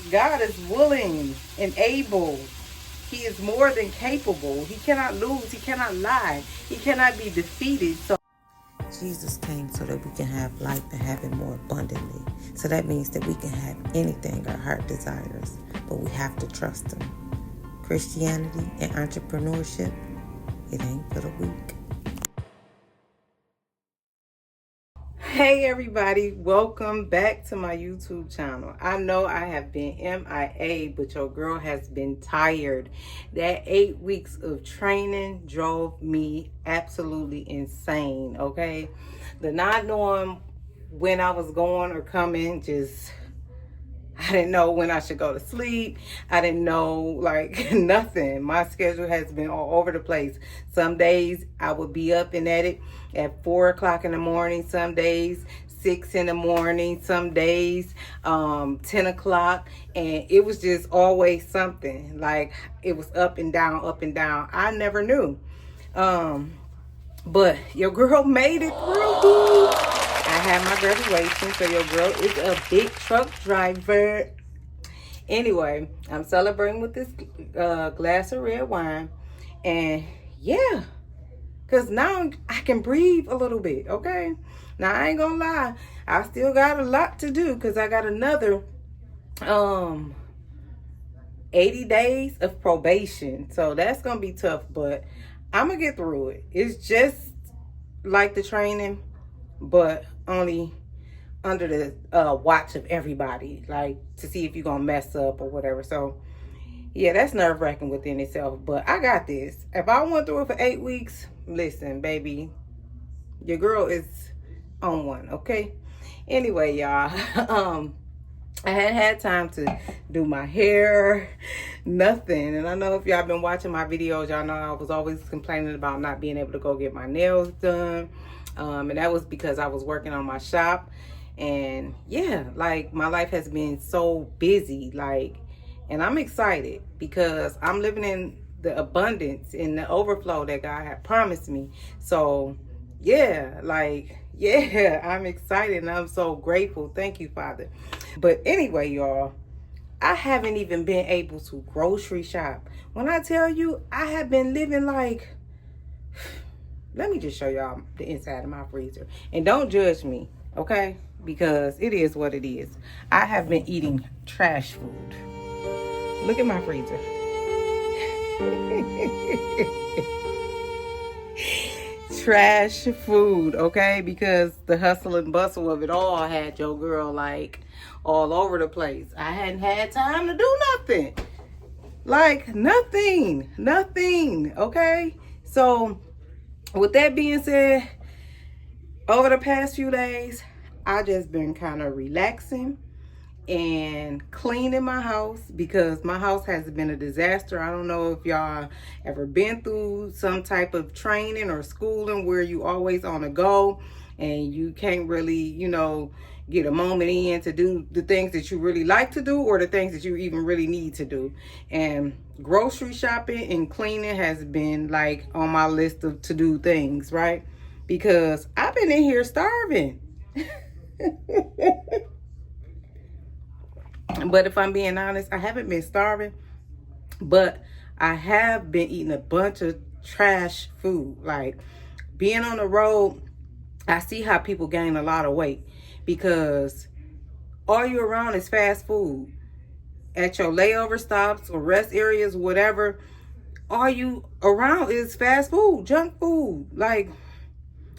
God is willing and able. He is more than capable. He cannot lose. He cannot lie. He cannot be defeated. So Jesus came so that we can have life and have it more abundantly. So that means that we can have anything our heart desires, but we have to trust him. Christianity and entrepreneurship, it ain't for the weak. Hey everybody, welcome back to my YouTube channel. I know I have been MIA, but your girl has been tired. That 8 weeks of training drove me absolutely insane, okay? The not knowing when I was going or coming, I didn't know when I should go to sleep. I didn't know, like, nothing. My schedule has been all over the place. Some days I would be up and at it at 4 o'clock in the morning. Some days 6 in the morning. Some days 10 o'clock. And it was just always something. Like, it was up and down, up and down. I never knew. But your girl made it through. I had my graduation, so your girl is a big truck driver. Anyway, I'm celebrating with this glass of red wine. And yeah, because now I can breathe a little bit, okay? Now, I ain't gonna lie. I still got a lot to do because I got another 80 days of probation. So that's gonna be tough, but I'm gonna get through it. It's just like the training, but only under the watch of everybody, like to see if you're gonna mess up or whatever. So yeah, that's nerve-wracking within itself, but I got this. If I went through it for 8 weeks, listen, baby, your girl is on one, okay? Anyway, y'all, I hadn't had time to do my hair, nothing. And I know if y'all been watching my videos, y'all know I was always complaining about not being able to go get my nails done. And that was because I was working on my shop. And yeah, like, my life has been so busy, like, and I'm excited because I'm living in the abundance and the overflow that God had promised me. So yeah, like, yeah, I'm excited and I'm so grateful. Thank you, Father. But anyway, y'all, I haven't even been able to grocery shop. When I tell you, I have been living like, let me just show y'all the inside of my freezer. And don't judge me, okay? Because it is what it is. I have been eating trash food. Look at my freezer. Trash food, okay? Because the hustle and bustle of it all had your girl, like, all over the place. I hadn't had time to do nothing. Like, nothing, okay? So with that being said, over the past few days, I just been kind of relaxing and cleaning my house because my house has been a disaster. I don't know if y'all ever been through some type of training or schooling where you always on a go and you can't really, you know, get a moment in to do the things that you really like to do or the things that you even really need to do. And grocery shopping and cleaning has been like on my list of to-do things, right? Because I've been in here starving. But if I'm being honest, I haven't been starving, but I have been eating a bunch of trash food. Like, being on the road, I see how people gain a lot of weight because all you around is fast food. At your layover stops or rest areas, whatever, all you around is fast food, junk food. Like,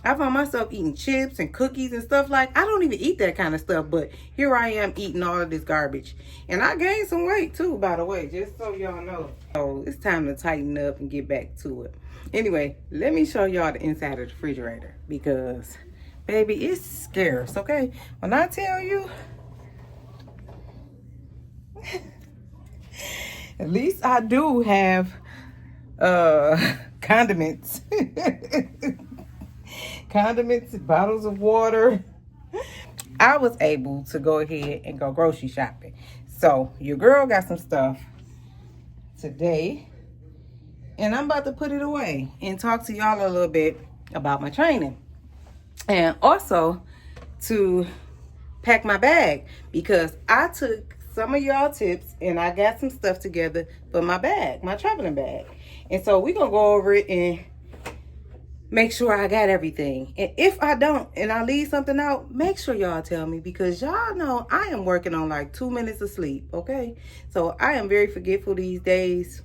I found myself eating chips and cookies and stuff. Like, I don't even eat that kind of stuff, but here I am eating all of this garbage. And I gained some weight too, by the way, just so y'all know. So it's time to tighten up and get back to it. Anyway, let me show y'all the inside of the refrigerator because, baby, it's scarce, okay? When I tell you, at least I do have condiments. Condiments, bottles of water. I was able to go ahead and go grocery shopping. So your girl got some stuff today and I'm about to put it away and talk to y'all a little bit about my training and also to pack my bag because I took some of y'all tips, and I got some stuff together for my bag, my traveling bag. And so we're going to go over it and make sure I got everything. And if I don't, and I leave something out, make sure y'all tell me, because y'all know I am working on like 2 minutes of sleep, okay? So I am very forgetful these days.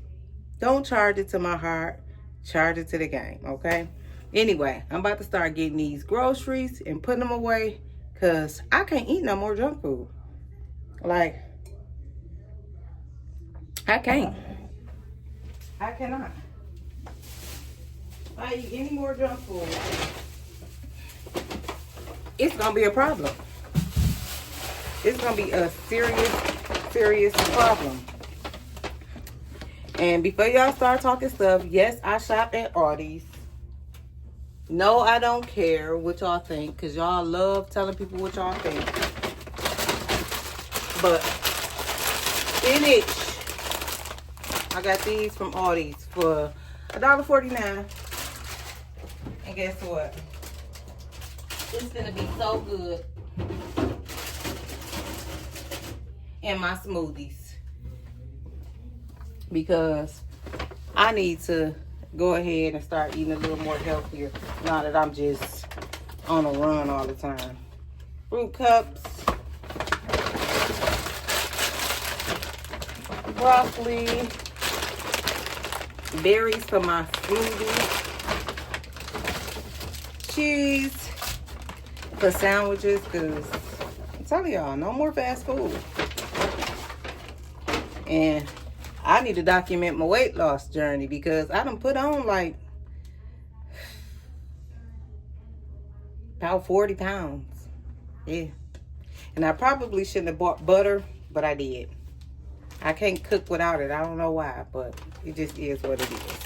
Don't charge it to my heart. Charge it to the game, okay? Anyway, I'm about to start getting these groceries and putting them away, because I can't eat no more junk food. Like, I can't. I cannot. If I eat any more junk food, it's gonna be a problem. It's gonna be a serious problem. And before y'all start talking stuff, yes, I shop at Artie's. No, I don't care what y'all think, because y'all love telling people what y'all think. But spinach, I got these from Artie's for $1.49. And guess what? It's gonna be so good in my smoothies, because I need to go ahead and start eating a little more healthier now that I'm just on a run all the time. Fruit cups, broccoli, berries for my smoothie, cheese for sandwiches, because I'm telling y'all, no more fast food. And I need to document my weight loss journey, because I done put on like about 40 pounds. Yeah. And I probably shouldn't have bought butter, but I did. I can't cook without it. I don't know why, but it just is what it is.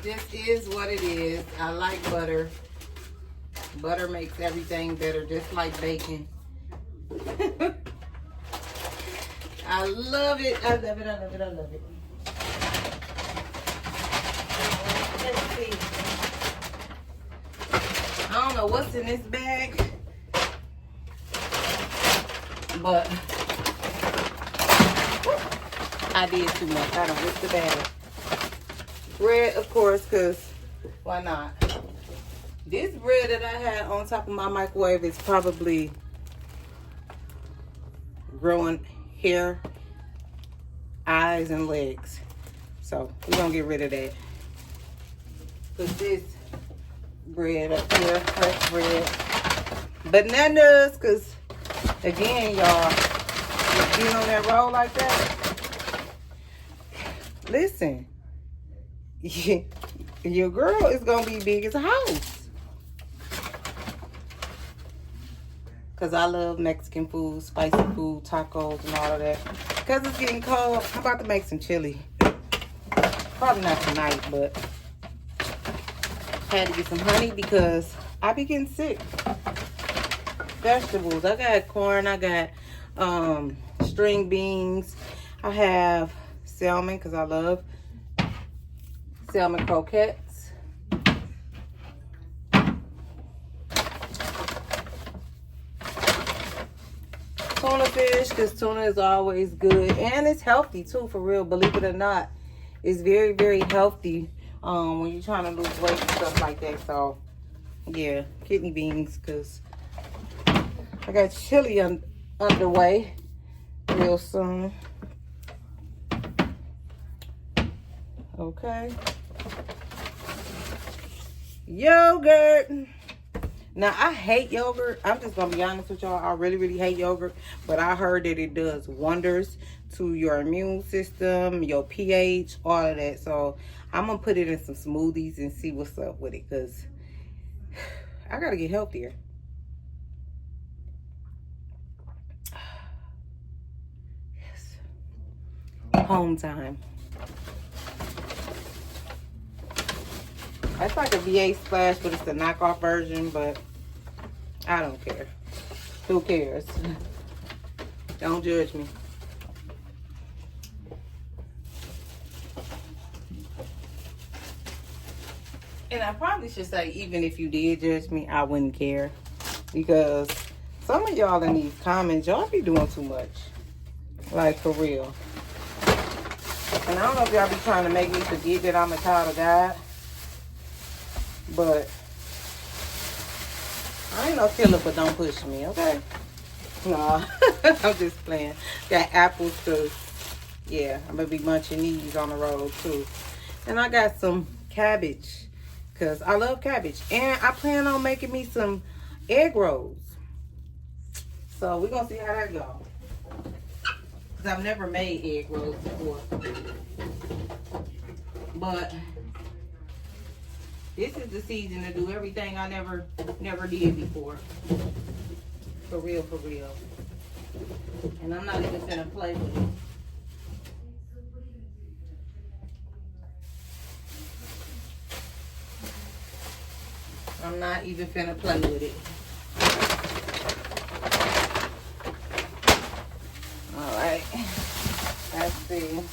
This is what it is. I like butter. Butter makes everything better, just like bacon. I love it. I love it. I love it. I love it. Let's see. I don't know what's in this bag, but I did too much. I done whipped the bag. Bread, of course, because why not? This bread that I had on top of my microwave is probably growing hair, eyes, and legs. So we're going to get rid of that. Put this bread up here, fresh bread. Bananas, because again, y'all, being on that roll like that, listen. Your girl is gonna be big as a house, because I love Mexican food, spicy food, tacos, and all of that. Because it's getting cold, I'm about to make some chili. Probably not tonight, but had to get some honey because I be getting sick. Vegetables, I got corn, I got string beans, I have salmon because I love salmon croquettes. Tuna fish, because tuna is always good. And it's healthy too, for real. Believe it or not. It's very, very healthy when you're trying to lose weight and stuff like that. So, yeah. Kidney beans, because I got chili underway real soon. Okay. Yogurt. Now, I hate yogurt. I'm just going to be honest with y'all. I really, really hate yogurt. But I heard that it does wonders to your immune system, your pH, all of that. So, I'm going to put it in some smoothies and see what's up with it. Because I got to get healthier. Yes. Home time. It's like a V8 Splash, but it's the knockoff version, but I don't care. Who cares? Don't judge me. And I probably should say, even if you did judge me, I wouldn't care. Because some of y'all in these comments, y'all be doing too much. Like, for real. And I don't know if y'all be trying to make me forget that I'm a child of God. But I ain't no killer, but don't push me, okay? No, I'm just playing. Got apples too. Yeah, I'm going to be munching these on the road too. And I got some cabbage. Because I love cabbage. And I plan on making me some egg rolls. So we're going to see how that goes. Because I've never made egg rolls before. But this is the season to do everything I never did before. For real, for real. And I'm not even gonna play with it. I'm not even finna play with it. Alright. Let's see.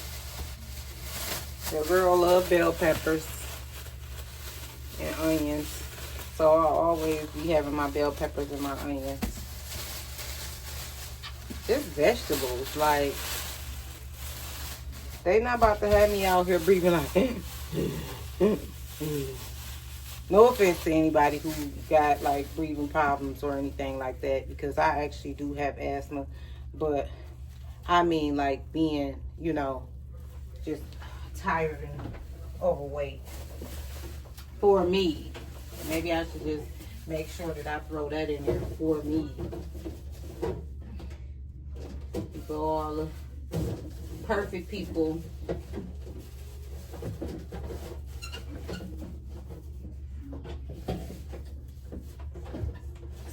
The girl love bell peppers and onions. So I'll always be having my bell peppers and my onions. Just vegetables. Like, they not about to have me out here breathing like No offense to anybody who got like breathing problems or anything like that, because I actually do have asthma. But I mean, like, being, you know, just tired and overweight. For me. Maybe I should just make sure that I throw that in there. For me. For all the perfect people.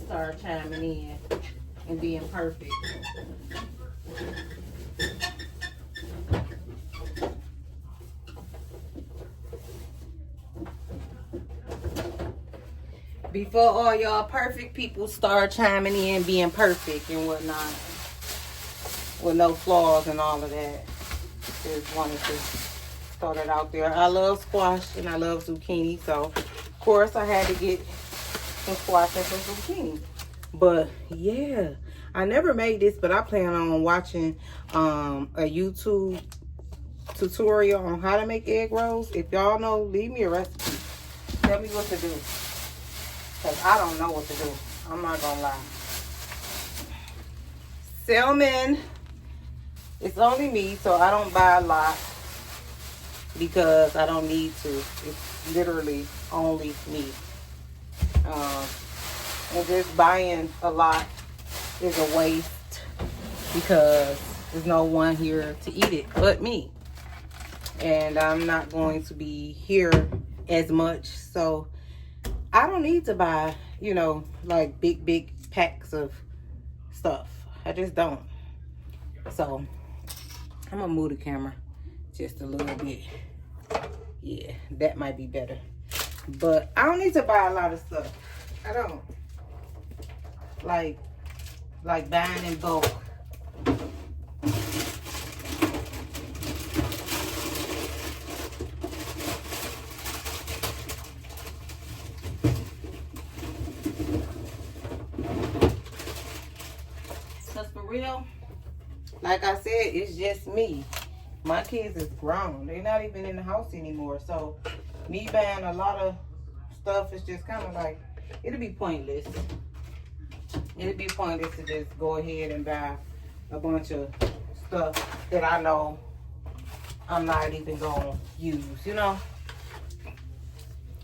Start chiming in and being perfect. Before all y'all perfect people start chiming in being perfect and whatnot, with no flaws and all of that. Just wanted to throw that out there. I love squash and I love zucchini, so of course I had to get some squash and some zucchini. But yeah, I never made this, but I plan on watching a YouTube tutorial on how to make egg rolls. If y'all know, leave me a recipe. Tell me what to do. Because I don't know what to do. I'm not going to lie. Salmon. It's only me, so I don't buy a lot. Because I don't need to. It's literally only me. And just buying a lot is a waste. Because there's no one here to eat it but me. And I'm not going to be here as much. So I don't need to buy, you know, like big packs of stuff. I just don't. So I'm gonna move the camera just a little bit. Yeah, that might be better. But I don't need to buy a lot of stuff. I don't. Like buying in bulk. Because for real, like I said, it's just me. My kids is grown. They're not even in the house anymore. So me buying a lot of stuff is just kind of like, it'll be pointless. It'd be pointless to just go ahead and buy a bunch of stuff that I know I'm not even gonna use, you know,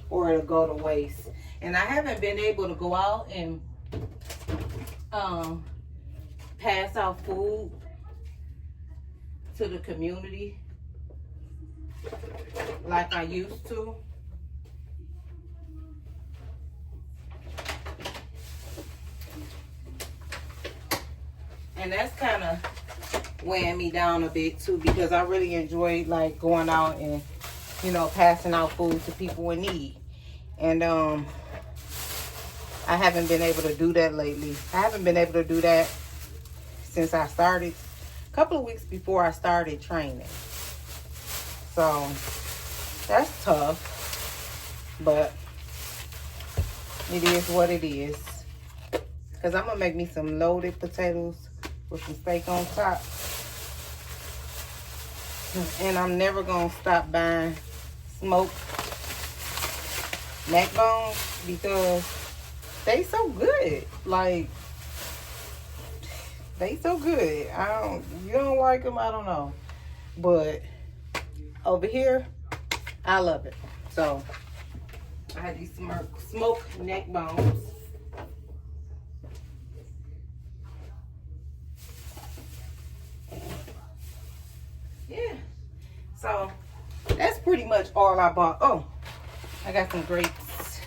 or it'll go to waste. And I haven't been able to go out and pass out food to the community like I used to. And that's kind of weighing me down a bit too, because I really enjoy like going out and, you know, passing out food to people in need. And I haven't been able to do that lately. I haven't been able to do that since I started, a couple of weeks before I started training. So that's tough. But it is what it is. Because I'm going to make me some loaded potatoes with some steak on top. And I'm never going to stop buying smoked neck bones because they so good. Like, they so good. You don't like them, I don't know. But over here, I love it. So, I had these smoked neck bones. Yeah. So, that's pretty much all I bought. Oh, I got some grapes.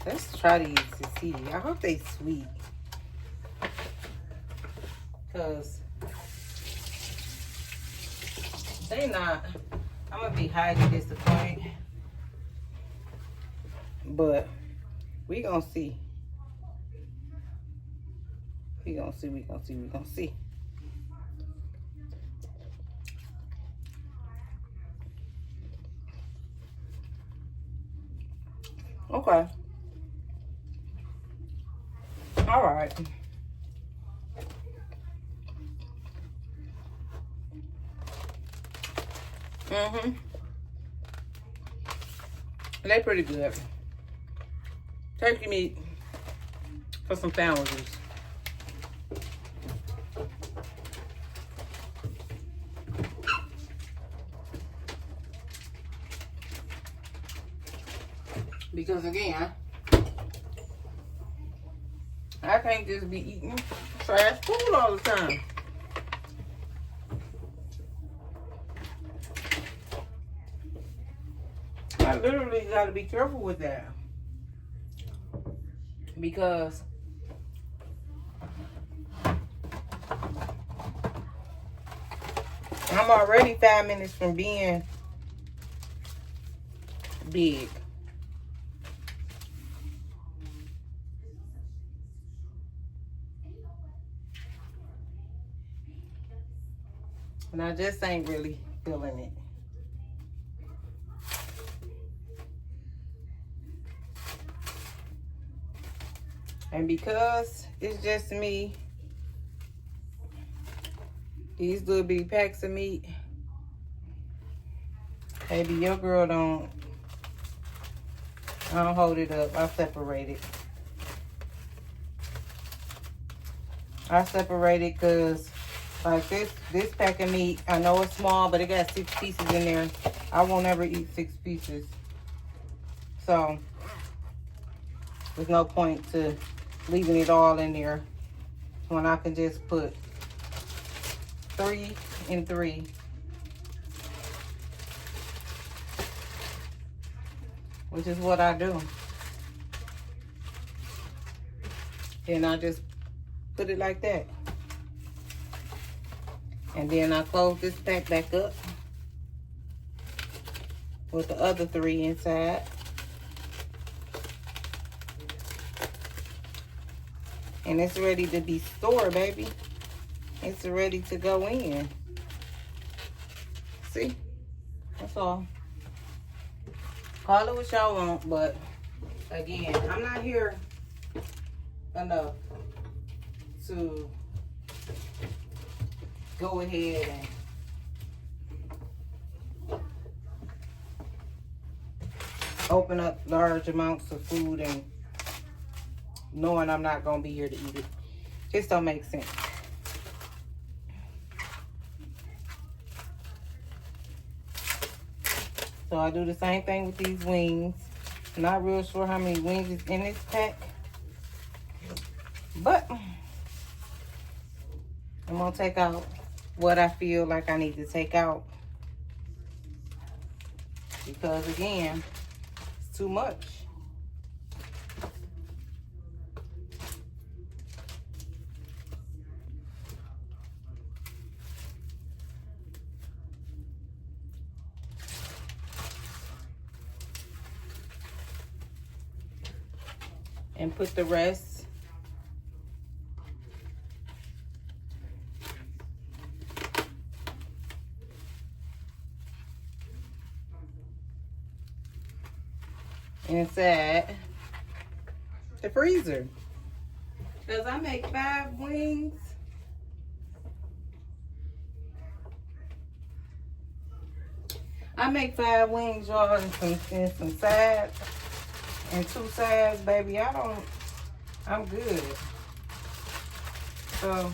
Let's try these to see. I hope they sweet. Because they not. I'm going to be highly disappointed. But we going to see. We going to see. We going to see. We going to see. Okay. All right. They're pretty good. Turkey meat for some sandwiches. Because again, I can't just be eating trash food all the time. I literally got to be careful with that. Because I'm already 5 minutes from being big. And I just ain't really feeling it. And because it's just me, these little bitty packs of meat, baby, your girl I don't hold it up. I separate it. I separate it because like this pack of meat, I know it's small, but it got 6 pieces in there. I won't ever eat 6 pieces. So there's no point to leaving it all in there when I can just put 3 and 3. Which is what I do. Then I just put it like that. And then I close this pack back up with the other 3 inside. And it's ready to be stored, baby. It's ready to go in. See? That's all. Call it what y'all want, but again, I'm not here enough to go ahead and open up large amounts of food and knowing I'm not going to be here to eat it. Just don't make sense. So I do the same thing with these wings. Not real sure how many wings is in this pack. But I'm going to take out what I feel like I need to take out. Because again, it's too much. And put the rest inside the freezer. Because I make 5 wings. I make 5 wings, y'all, and some sides. And 2 sides, baby. I'm good. So,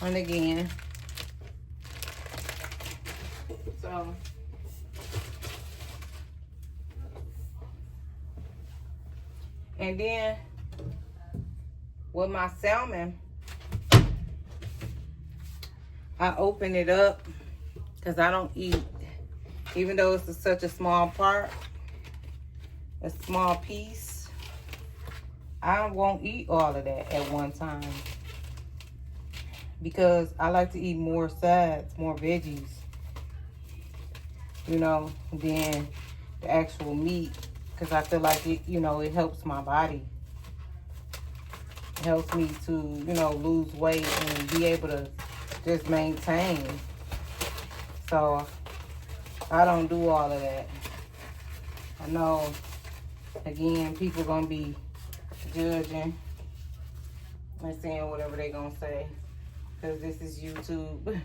and again, so, and then with my salmon, I open it up because I don't eat, even though it's such a small part, a small piece, I won't eat all of that at one time because I like to eat more sides, more veggies, you know, than the actual meat, because I feel like it, you know, it helps my body. It helps me to, you know, lose weight and be able to just maintain. So I don't do all of that. I know, again, people gonna be judging and saying whatever they gonna say, because this is YouTube.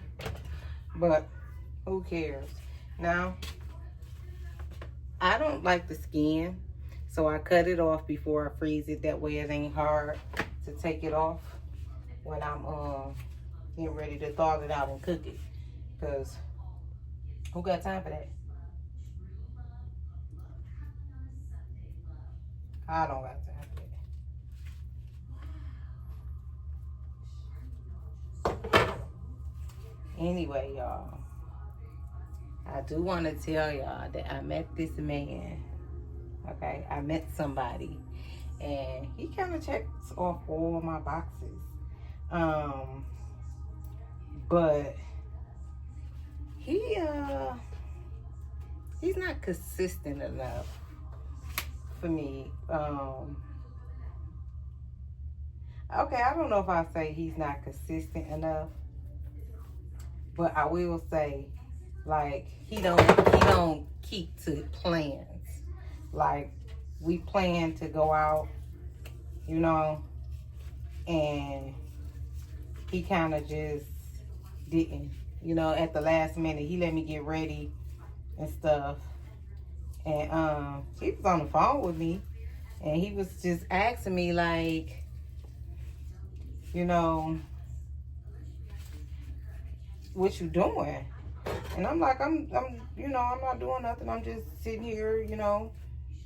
But who cares? Now, I don't like the skin, so I cut it off before I freeze it. That way it ain't hard to take it off when I'm getting ready to thaw it out and cook it. Because who got time for that? I don't got time for that. Anyway, y'all, I do want to tell y'all that I met this man. Okay, I met somebody, and he kind of checks off all my boxes. But he's not consistent enough for me. Okay, I don't know if I say he's not consistent enough, but I will say, like, he don't keep to plans. Like, we plan to go out, you know, and he kind of just didn't, you know, at the last minute. He let me get ready and stuff, and he was on the phone with me, and he was just asking me, like, you know, what you doing? And I'm like, I'm you know, I'm not doing nothing. I'm just sitting here, you know,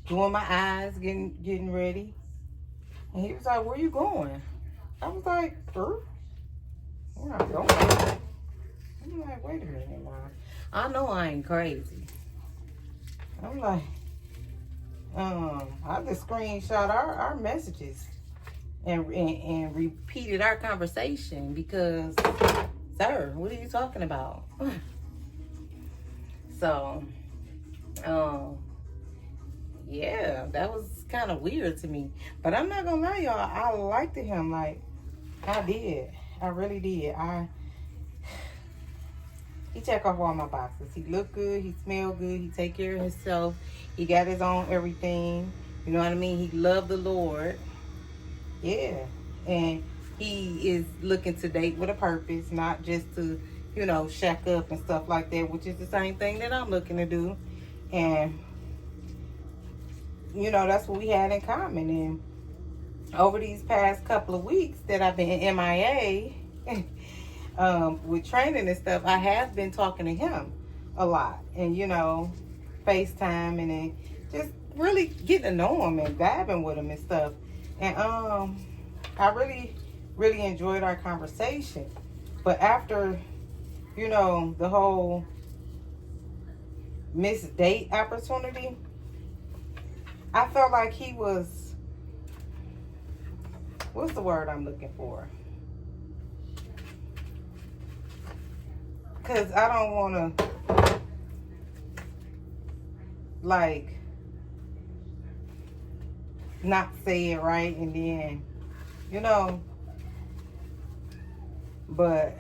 doing my eyes, getting ready. And he was like, where you going? I was like, where I'm going? I'm like, wait a minute now. I know I ain't crazy. I'm like, I just screenshot our messages and repeated our conversation because, sir, what are you talking about? So, yeah, that was kind of weird to me. But I'm not gonna lie, y'all, I liked him. Like, I did. I really did. He checked off all my boxes. He looked good. He smelled good. He take care of himself. He got his own everything. You know what I mean? He loved the Lord. Yeah. And he is looking to date with a purpose, not just to, you know, shack up and stuff like that, which is the same thing that I'm looking to do. And, you know, that's what we had in common. And over these past couple of weeks that I've been MIA, with training and stuff, I have been talking to him a lot. And, you know, FaceTime and then just really getting to know him and vibing with him and stuff. And I really, really enjoyed our conversation. But after, you know, the whole missed date opportunity, I felt like he was, what's the word I'm looking for? Because I don't want to, like, not say it right and then, you know, but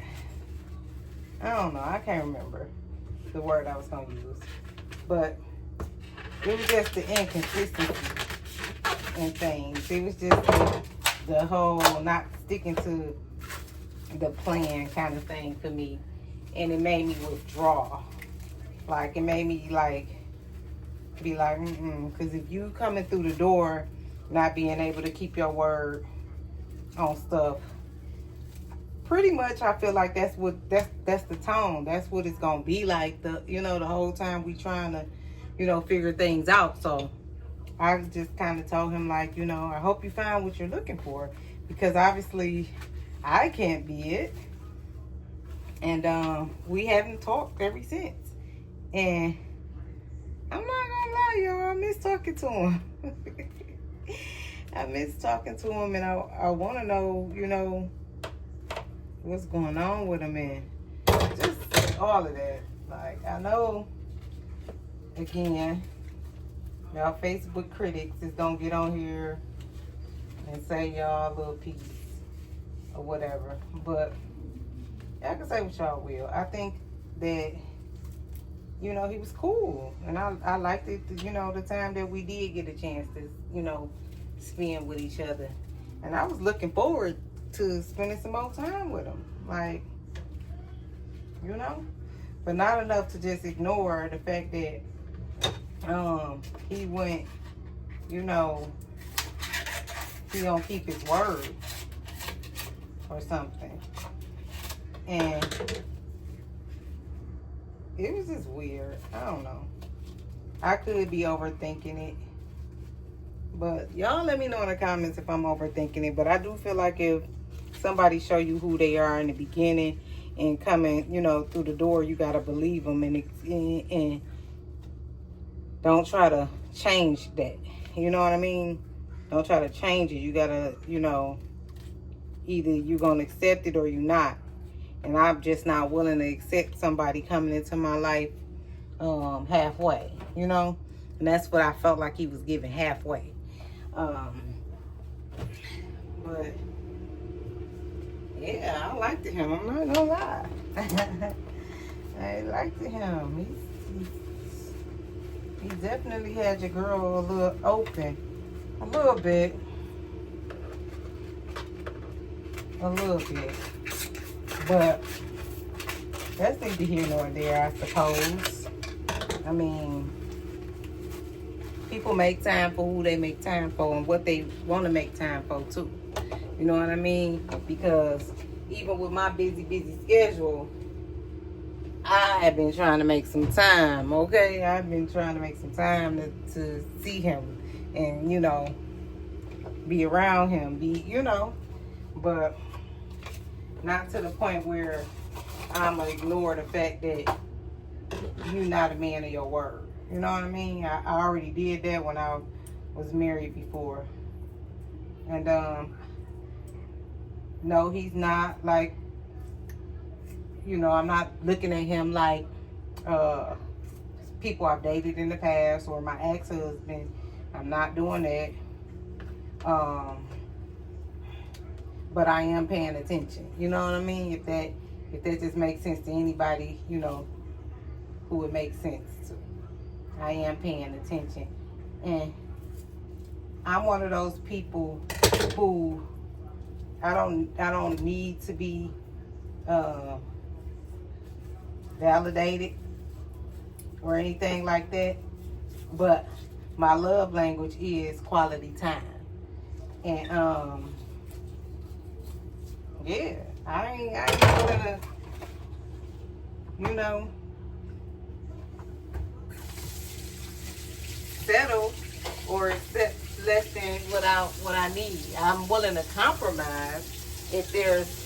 I don't know. I can't remember the word I was going to use. But it was just the inconsistency in things. It was just the whole not sticking to the plan kind of thing for me. And it made me withdraw. Like, it made me, like, be like, because if you coming through the door not being able to keep your word on stuff, pretty much I feel like that's the tone. That's what it's gonna be like, the whole time we trying to figure things out. So I just kind of told him, like, I hope you find what you're looking for, because obviously I can't be it. And we haven't talked ever since. And I'm not gonna lie, y'all, I miss talking to him. I miss talking to him, and I want to know, what's going on with him, and just all of that. Like, I know, again, y'all Facebook critics is gonna get on here and say y'all a little piece or whatever, but y'all can say what y'all will. I think that he was cool, and I liked it, the time that we did get a chance to spend with each other, and I was looking forward to spending some more time with him, like, but not enough to just ignore the fact that he went, he don't keep his word or something. And it was just weird. I don't know. I could be overthinking it. But y'all let me know in the comments if I'm overthinking it. But I do feel like if somebody show you who they are in the beginning and coming, through the door, you got to believe them. And don't try to change that. You know what I mean? Don't try to change it. You got to, either you're going to accept it or you're not. And I'm just not willing to accept somebody coming into my life halfway, And that's what I felt like he was giving halfway. But, yeah, I liked him. I'm not going to lie. I liked him. He definitely had your girl a little open. A little bit. But that's neither here nor there, I suppose. I mean, people make time for who they make time for and what they want to make time for, too. You know what I mean? Because even with my busy schedule, I have been trying to make some time, okay? I've been trying to make some time to see him and, be around him, but not to the point where I'm going to ignore the fact that you're not a man of your word. You know what I mean? I already did that when I was married before. And, no, he's not like, I'm not looking at him like people I've dated in the past or my ex-husband. I'm not doing that. But I am paying attention. You know what I mean? If that just makes sense to anybody, who it makes sense to. I am paying attention. And I'm one of those people who I don't need to be validated or anything like that. But my love language is quality time. And yeah, I ain't gonna, settle or accept less than what I need. I'm willing to compromise if there's,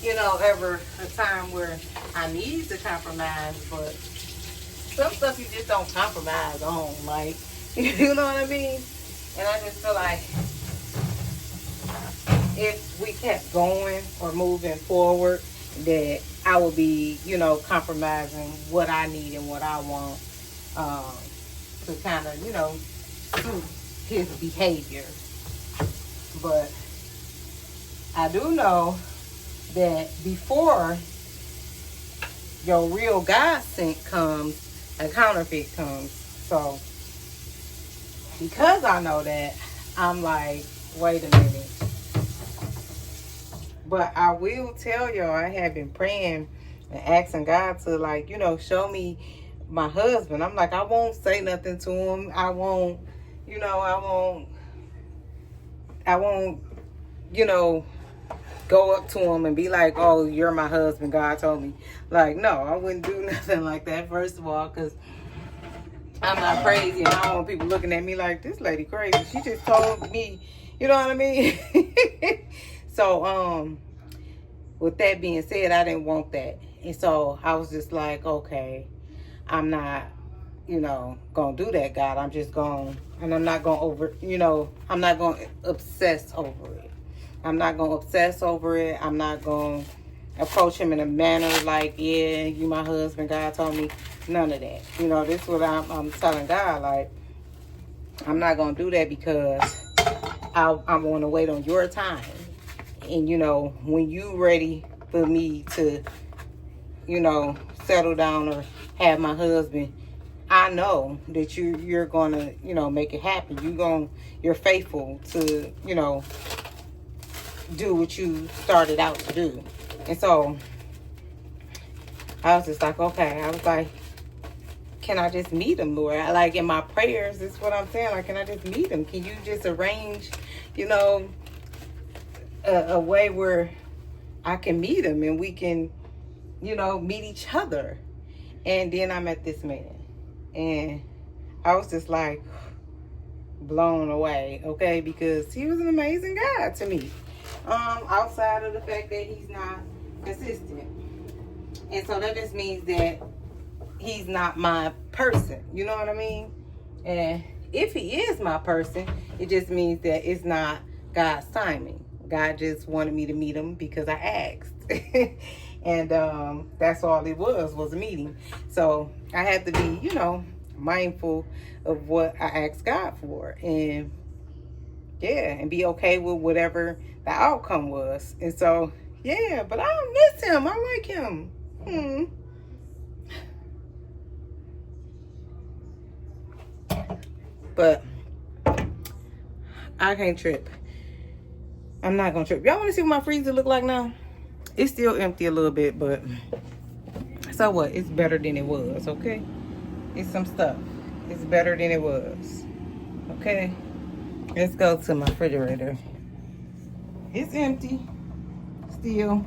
ever a time where I need to compromise, but some stuff you just don't compromise on, like, you know what I mean? And I just feel like if we kept going or moving forward, that I would be, compromising what I need and what I want to kind of, suit his behavior. But I do know that before your real God sent comes, a counterfeit comes. So because I know that, I'm like, wait a minute. But I will tell y'all, I have been praying and asking God to, like, show me my husband. I'm like, I won't say nothing to him. I won't, I won't, go up to him and be like, oh, you're my husband, God told me. Like, no, I wouldn't do nothing like that, first of all, because I'm not crazy, and I don't want people looking at me like, this lady crazy. She just told me, you know what I mean? So, with that being said, I didn't want that. And so I was just like, okay, I'm not, gonna do that, God. I'm just going, and I'm not gonna I'm not gonna obsess over it. I'm not gonna obsess over it. I'm not gonna approach him in a manner like, yeah, you my husband, God told me. None of that. This is what I'm telling God, like, I'm not gonna do that because I'm gonna wait on your time. And when you ready for me to, settle down or have my husband, I know that you're gonna, make it happen. You're faithful to, do what you started out to do. And so I was just like, okay. I was like, can I just meet him, Lord? Like, in my prayers, this is what I'm saying. Like, can I just meet him? Can you just arrange, a way where I can meet him and we can, meet each other? And then I met this man, and I was just like blown away, okay, because he was an amazing guy to me. Outside of the fact that he's not consistent, and so that just means that he's not my person. You know what I mean? And if he is my person, it just means that it's not God's timing. God just wanted me to meet him because I asked. And that's all it was a meeting. So I had to be, mindful of what I asked God for. And yeah, and be okay with whatever the outcome was. And so, yeah, but I don't miss him. I like him. But I can't trip. I'm not gonna trip. Y'all want to see what my freezer look like now? It's still empty a little bit, but so what? It's better than it was, okay? It's some stuff. It's better than it was, okay? Let's go to my refrigerator. It's empty still,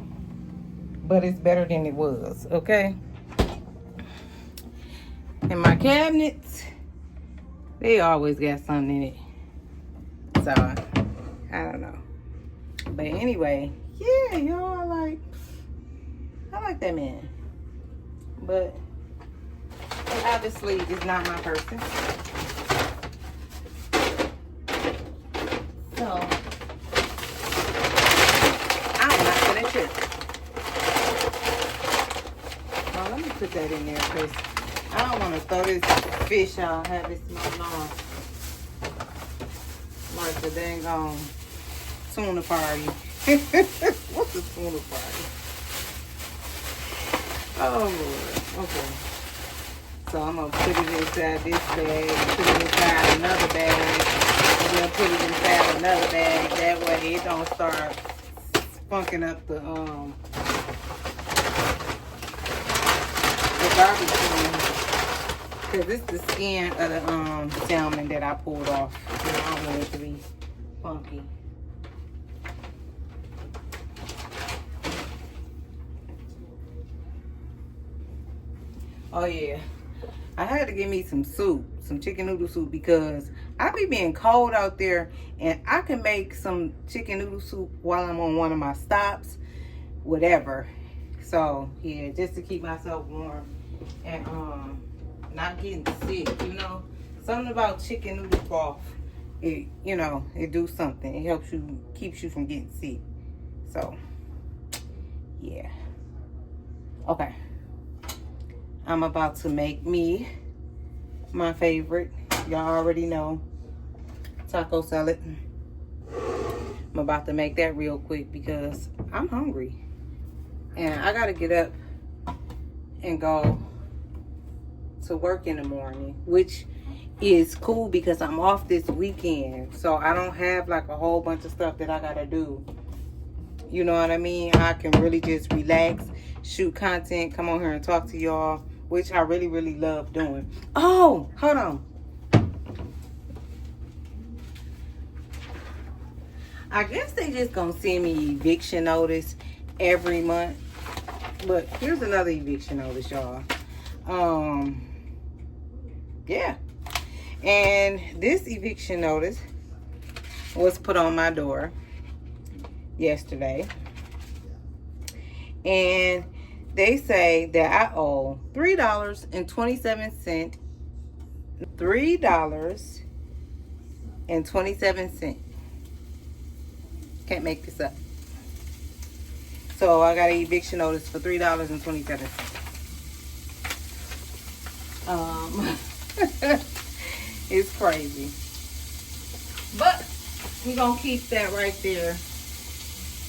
but it's better than it was, okay? And my cabinets, they always got something in it. So, I don't know. But anyway, yeah, y'all, I like that man. But obviously, it's not my person. So, I'm not gonna trip. Well, let me put that in there because I don't want to throw this fish out, have it smell off like the dang on tuna party. What's a tuna party? Oh Lord. Okay. So I'm gonna put it inside this bag, put it inside another bag, and then put it inside another bag. That way it don't start funking up the garbage can. Cause this is the skin of the salmon that I pulled off. And I don't want it to be funky. Oh yeah, I had to get me some soup, some chicken noodle soup, because I be being cold out there, and I can make some chicken noodle soup while I'm on one of my stops, whatever. So yeah, just to keep myself warm and not getting sick, Something about chicken noodle broth, it it do something. It helps you, keeps you from getting sick. So yeah. Okay. I'm about to make me my favorite. Y'all already know. Taco salad. I'm about to make that real quick because I'm hungry. And I gotta get up and go to work in the morning, which is cool because I'm off this weekend. So I don't have like a whole bunch of stuff that I gotta do. You know what I mean? I can really just relax, shoot content, come on here and talk to y'all, which I really, really love doing. Oh, hold on. I guess they just gonna send me eviction notice every month. But here's another eviction notice, y'all. Yeah. And this eviction notice was put on my door yesterday. And they say that I owe $3.27. $3.27. Can't make this up. So I got an eviction notice for $3.27. It's crazy. But we're gonna keep that right there.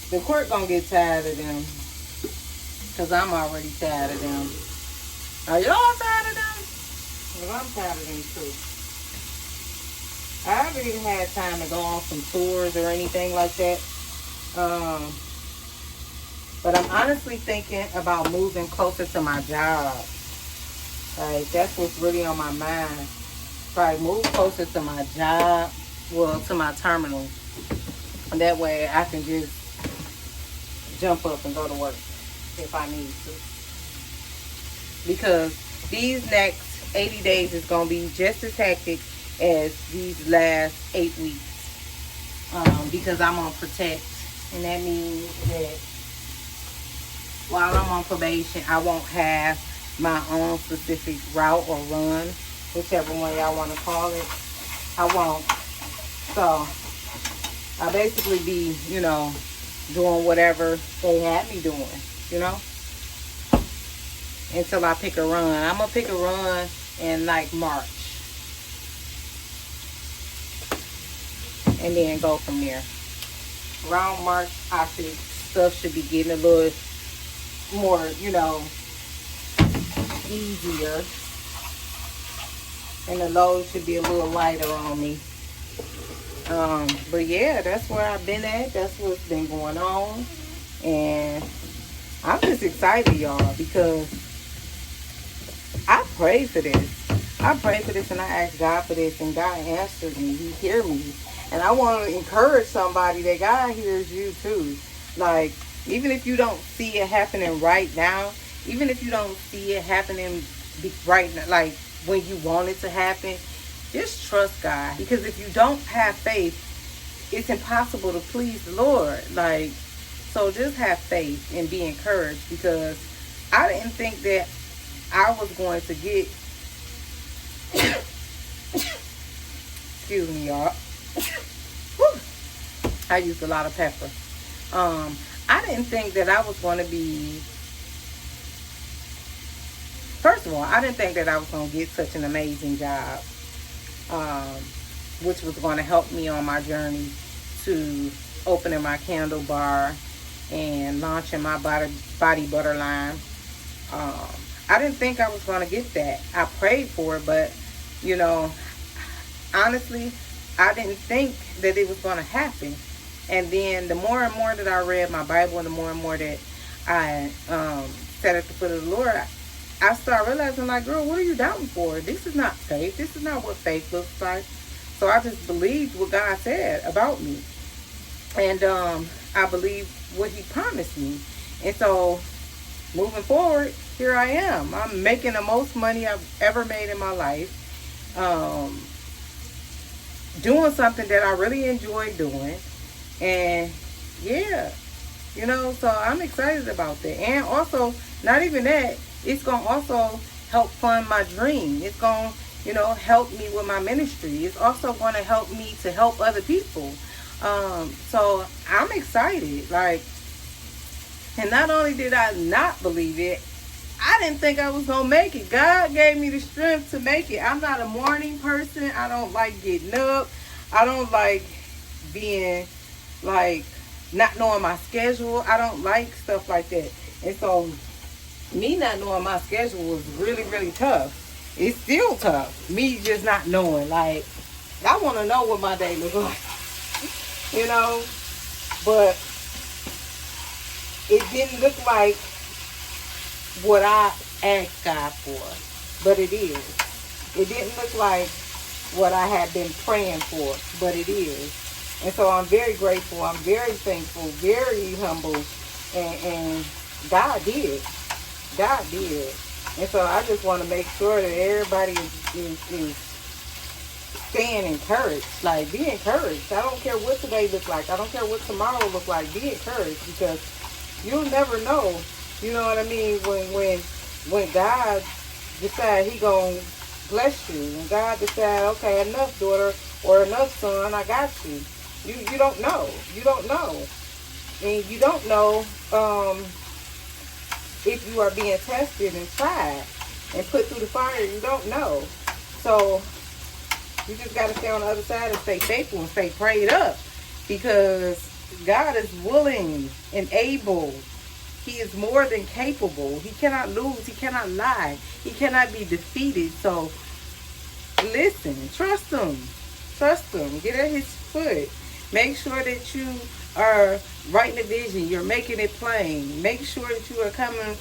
The court gonna get tired of them. Cause I'm already tired of them. Are y'all tired of them? Well, I'm tired of them too. I haven't even had time to go on some tours or anything like that. But I'm honestly thinking about moving closer to my job. Like, that's what's really on my mind. Probably move closer to my job, well, to my terminal. And that way I can just jump up and go to work if I need to. Because these next 80 days is going to be just as hectic as these last 8 weeks. Because I'm on protect. And that means that while I'm on probation, I won't have my own specific route or run, whichever one y'all want to call it. I won't. So I basically be, you know, doing whatever they had me doing, you know, until I pick a run. I'm gonna pick a run in like March and then go from there. Around March, stuff should be getting a little more, you know, easier, and the load should be a little lighter on me. But yeah, that's where I've been at. That's what's been going on, and I'm just excited, y'all, because I prayed for this. I prayed for this, and I asked God for this, and God answered me. He heard me, and I want to encourage somebody that God hears you too. Like, even if you don't see it happening right now, even if you don't see it happening right now, like when you want it to happen, just trust God. Because if you don't have faith, it's impossible to please the Lord. Like, so just have faith and be encouraged, because I didn't think that I was going to get excuse me, y'all. I used a lot of pepper. I didn't think that I was going to be, first of all, I didn't think that I was going to get such an amazing job, which was going to help me on my journey to opening my candle bar and launching my body butter line. I didn't think I was going to get that. I prayed for it, but, you know, honestly, I didn't think that it was going to happen. And then the more and more that I read my Bible, and the more and more that I sat at the foot of the Lord, I started realizing, like, girl, what are you doubting for? This is not faith. This is not what faith looks like. So I just believed what God said about me. And I believed what he promised me. And so moving forward, here I am. I'm making the most money I've ever made in my life. Doing something that I really enjoy doing. And yeah, you know, so I'm excited about that. And also, not even that, it's going to also help fund my dream. It's going to, you know, help me with my ministry. It's also going to help me to help other people. So I'm excited. Like, and not only did I not believe it, I didn't think I was going to make it. God gave me the strength to make it. I'm not a morning person. I don't like getting up. I don't like being, like, not knowing my schedule. I don't like stuff like that. And so me not knowing my schedule was really, really tough. It's still tough. Me just not knowing. Like, I want to know what my day looks like, you know? But it didn't look like what I asked God for, but it is. It didn't look like what I had been praying for, but it is. And so I'm very grateful. I'm very thankful, very humble. And God did. God did. And so I just want to make sure that everybody is staying encouraged. Like, be encouraged. I don't care what today looks like. I don't care what tomorrow looks like. Be encouraged, because you'll never know. You know what I mean? When God decide He gonna bless you, and God decide, okay, enough, daughter, or enough, son, I got you. You don't know. You don't know. And you don't know if you are being tested and tried and put through the fire. You don't know. So you just got to stay on the other side and stay faithful and stay prayed up, because God is willing and able. He is more than capable. He cannot lose. He cannot lie. He cannot be defeated. So listen, trust Him. Trust Him. Get at His foot. Make sure that you are writing a vision. You're making it plain. Make sure that you are coming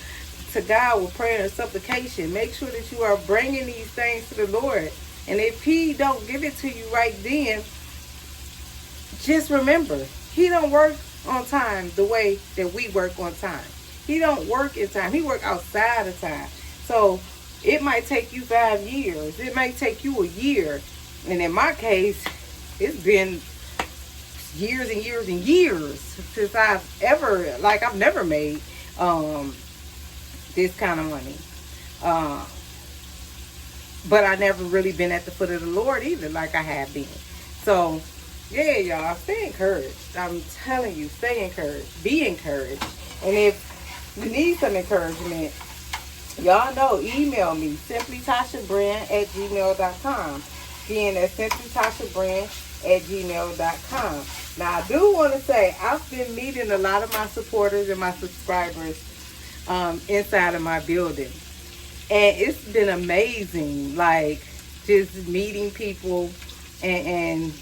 to God with prayer and supplication. Make sure that you are bringing these things to the Lord. And if He don't give it to you right then, just remember, He don't work on time the way that we work on time. He don't work in time. He work outside of time. So it might take you 5 years. It might take you a year. And in my case, it's been years and years and years since I've never made this kind of money. But I never really been at the foot of the Lord either, like I have been. So yeah, y'all, stay encouraged. I'm telling you, stay encouraged. Be encouraged. And if you need some encouragement, y'all know, email me, simplytashabrand@gmail.com. Again, that's simplytashabrand@gmail.com. Now, I do want to say, I've been meeting a lot of my supporters and my subscribers inside of my building. And it's been amazing, like, just meeting people and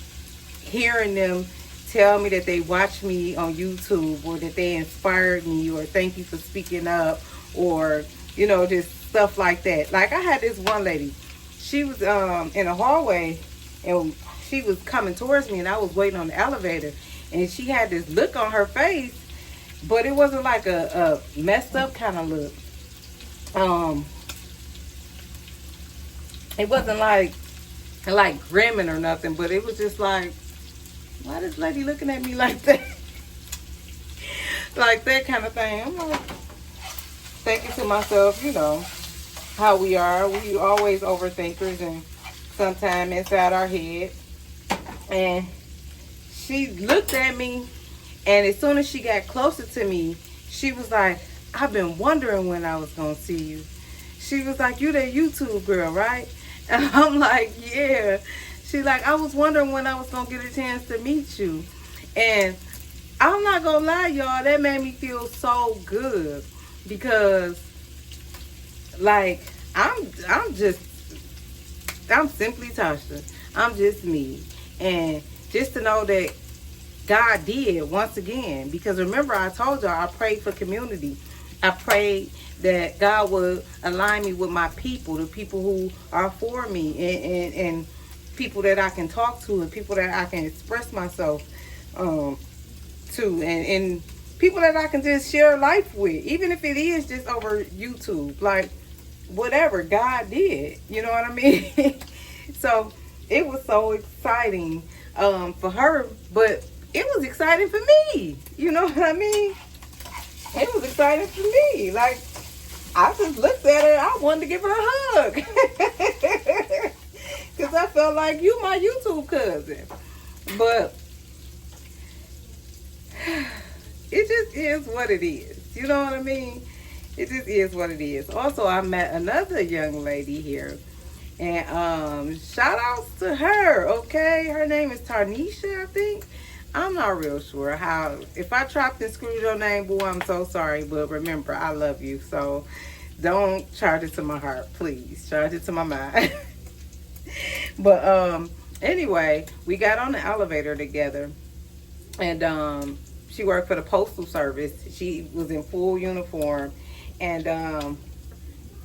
hearing them tell me that they watch me on YouTube, or that they inspired me, or thank you for speaking up, or, you know, just stuff like that. Like, I had this one lady. She was in a hallway, and she was coming towards me, and I was waiting on the elevator, and she had this look on her face, but it wasn't like a messed up kind of look. It wasn't like grimming or nothing, but it was just like, why this lady looking at me like that? Like that kind of thing. I'm like thinking to myself, you know, how we are. We always overthinkers, and sometimes inside our head. And she looked at me, and as soon as she got closer to me, she was like, I've been wondering when I was going to see you. She was like, you that YouTube girl, right? And I'm like, yeah. She's like, I was wondering when I was going to get a chance to meet you. And I'm not going to lie, y'all, that made me feel so good. Because, like, I'm simply Tasha. I'm just me. And just to know that God did once again. Because remember, I told y'all, I prayed for community. I prayed that God would align me with my people, the people who are for me, and people that I can talk to, and people that I can express myself to, and people that I can just share life with, even if it is just over YouTube, like whatever. God did, you know what I mean? So it was so exciting for her, but it was exciting for me, you know what I mean? It was exciting for me. Like, I just looked at her, I wanted to give her a hug. Because I felt like, you my YouTube cousin. But it just is what it is. You know what I mean? It just is what it is. Also, I met another young lady here. And shout outs to her, okay? Her name is Tarnisha, I think. I'm not real sure how. If I chopped and screwed your name, boy, I'm so sorry. But remember, I love you. So don't charge it to my heart, please. Charge it to my mind. But anyway, we got on the elevator together, and she worked for the postal service. She was in full uniform, and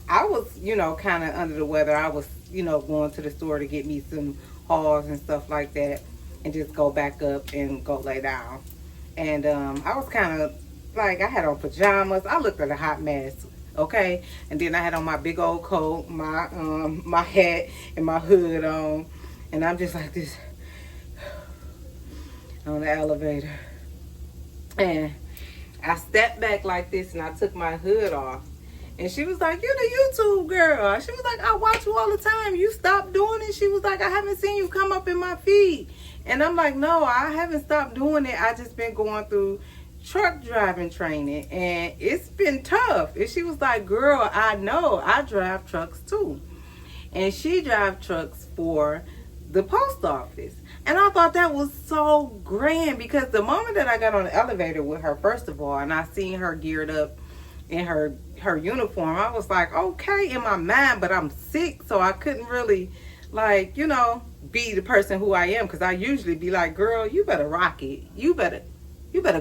I was, kind of under the weather. I was, going to the store to get me some hauls and stuff like that, and just go back up and go lay down. And I was kind of like, I had on pajamas. I looked like a hot mess, okay? And then I had on my big old coat, my hat, and my hood on. And I'm just like this on the elevator. And I stepped back like this, and I took my hood off. And she was like, "You the YouTube girl." She was like, "I watch you all the time. You stopped doing it." She was like, "I haven't seen you come up in my feed." And I'm like, "No, I haven't stopped doing it. I just been going through truck driving training, and it's been tough." And she was like, "Girl, I know. I drive trucks too." And she drives trucks for the post office. And I thought that was so grand, because the moment that I got on the elevator with her, first of all, and I seen her geared up in her uniform, I was like, okay, in my mind, but I'm sick, so I couldn't really, like, be the person who I am, because I usually be like, "Girl, you better rock it. You better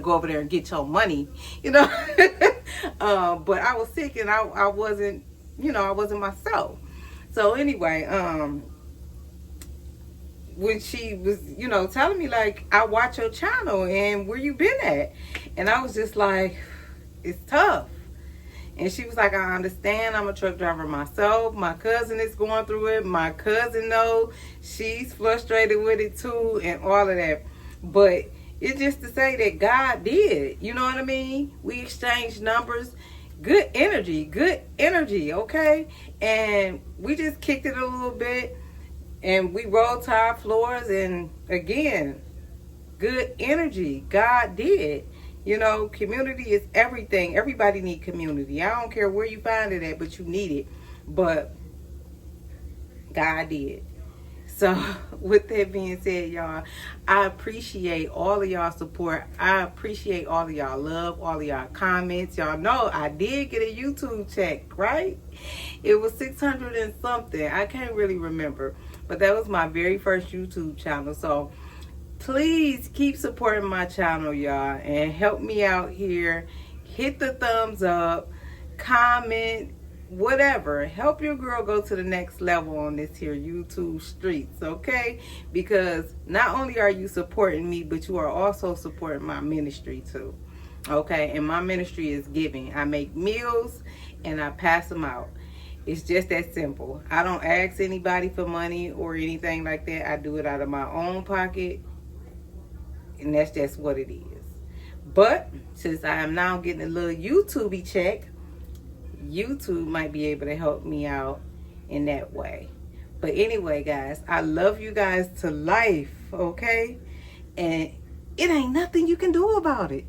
go over there and get your money," but I was sick, and I wasn't, I wasn't myself. So anyway, when she was, telling me, like, "I watch your channel, and where you been at?" And I was just like, it's tough. And she was like, "I understand. I'm a truck driver myself. My cousin is going through it. My cousin knows. She's frustrated with it too, and all of that." But it's just to say that God did. You know what I mean? We exchanged numbers. Good energy, okay? And we just kicked it a little bit, and we rolled tile floors, and again, good energy. God did. Community is everything. Everybody need community. I don't care where you find it at, but you need it. But God did. So with that being said, y'all, I appreciate all of y'all support. I appreciate all of y'all love, all of y'all comments. Y'all know I did get a YouTube check, right? It was 600 and something. I can't really remember. But that was my very first YouTube channel. So please keep supporting my channel, y'all, and help me out here. Hit the thumbs up, comment, whatever. Help your girl go to the next level on this here YouTube streets, okay? Because not only are you supporting me, but you are also supporting my ministry too, okay? And my ministry is giving. I make meals and I pass them out. It's just that simple. I don't ask anybody for money or anything like that. I do it out of my own pocket. And that's just what it is. But since I am now getting a little YouTube check, YouTube might be able to help me out in that way. But anyway, guys, I love you guys to life, okay? And it ain't nothing you can do about it.